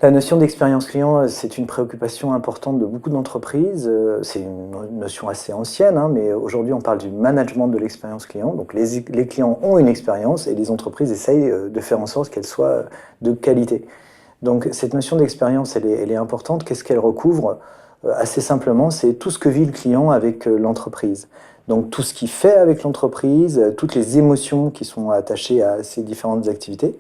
La notion d'expérience client, c'est une préoccupation importante de beaucoup d'entreprises. C'est une notion assez ancienne, hein, mais aujourd'hui on parle du management de l'expérience client. Donc les clients ont une expérience et les entreprises essayent de faire en sorte qu'elle soit de qualité. Donc cette notion d'expérience, elle est importante. Qu'est-ce qu'elle recouvre? Assez simplement, c'est tout ce que vit le client avec l'entreprise. Donc tout ce qu'il fait avec l'entreprise, toutes les émotions qui sont attachées à ces différentes activités,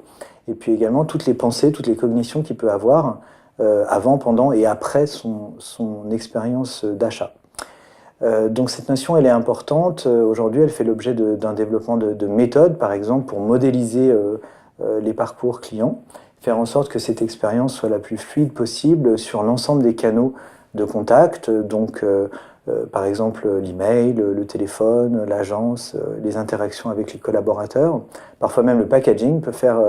et puis également toutes les pensées, toutes les cognitions qu'il peut avoir avant, pendant et après son expérience d'achat. Donc cette notion, elle est importante. Aujourd'hui, elle fait l'objet d'un développement de méthodes, par exemple, pour modéliser les parcours clients, faire en sorte que cette expérience soit la plus fluide possible sur l'ensemble des canaux de contact, donc par exemple l'email, le téléphone, l'agence, les interactions avec les collaborateurs. Parfois même le packaging peut faire,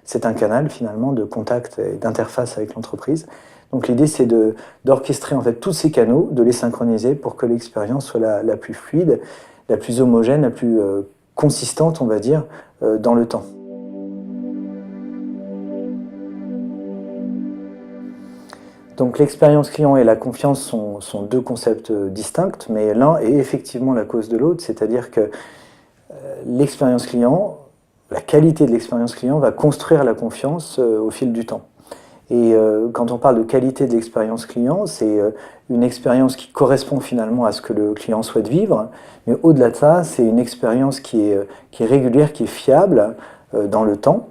c'est un canal finalement de contact et d'interface avec l'entreprise. Donc l'idée c'est d'orchestrer en fait tous ces canaux, de les synchroniser pour que l'expérience soit la plus fluide, la plus homogène, la plus consistante on va dire dans le temps. Donc l'expérience client et la confiance sont deux concepts distincts, mais l'un est effectivement la cause de l'autre, c'est-à-dire que l'expérience client, la qualité de l'expérience client va construire la confiance au fil du temps. Et quand on parle de qualité de l'expérience client, c'est une expérience qui correspond finalement à ce que le client souhaite vivre, mais au-delà de ça, c'est une expérience qui est régulière, qui est fiable dans le temps.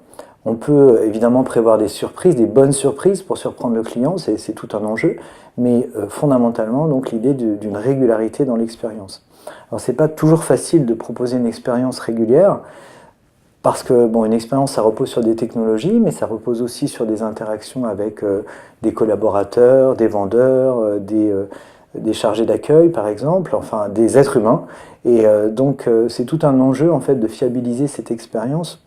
On peut évidemment prévoir des surprises, des bonnes surprises pour surprendre le client, c'est tout un enjeu, mais fondamentalement, donc l'idée d'une régularité dans l'expérience. Alors c'est pas toujours facile de proposer une expérience régulière, parce que bon, une expérience, ça repose sur des technologies, mais ça repose aussi sur des interactions avec des collaborateurs, des vendeurs, des chargés d'accueil, par exemple, enfin des êtres humains. Et donc c'est tout un enjeu en fait de fiabiliser cette expérience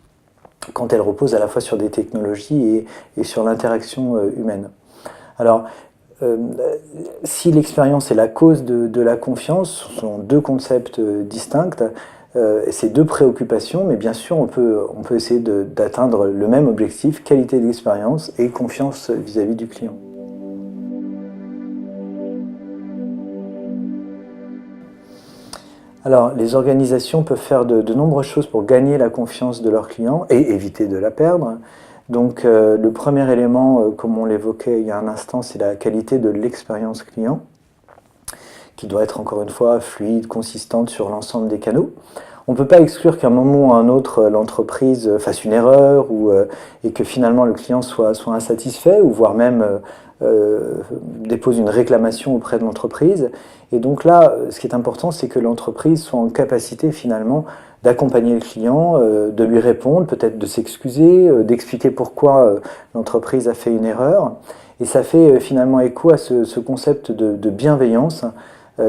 quand elle repose à la fois sur des technologies et sur l'interaction humaine. Alors, si l'expérience est la cause de la confiance, ce sont deux concepts distincts, c'est deux préoccupations, mais bien sûr on peut essayer d'atteindre le même objectif, qualité d'expérience et confiance vis-à-vis du client. Alors, les organisations peuvent faire de nombreuses choses pour gagner la confiance de leurs clients et éviter de la perdre. Donc, le premier élément, comme on l'évoquait il y a un instant, c'est la qualité de l'expérience client, qui doit être encore une fois fluide, consistante sur l'ensemble des canaux. On ne peut pas exclure qu'à un moment ou à un autre, l'entreprise fasse une erreur et que finalement le client soit insatisfait ou voire même dépose une réclamation auprès de l'entreprise. Et donc là, ce qui est important, c'est que l'entreprise soit en capacité finalement d'accompagner le client, de lui répondre, peut-être de s'excuser, d'expliquer pourquoi l'entreprise a fait une erreur. Et ça fait finalement écho à ce concept de bienveillance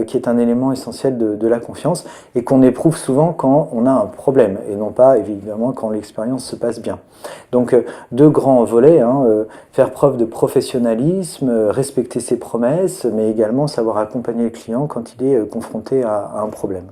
qui est un élément essentiel de la confiance et qu'on éprouve souvent quand on a un problème et non pas évidemment quand l'expérience se passe bien. Donc deux grands volets, hein, faire preuve de professionnalisme, respecter ses promesses, mais également savoir accompagner le client quand il est confronté à un problème.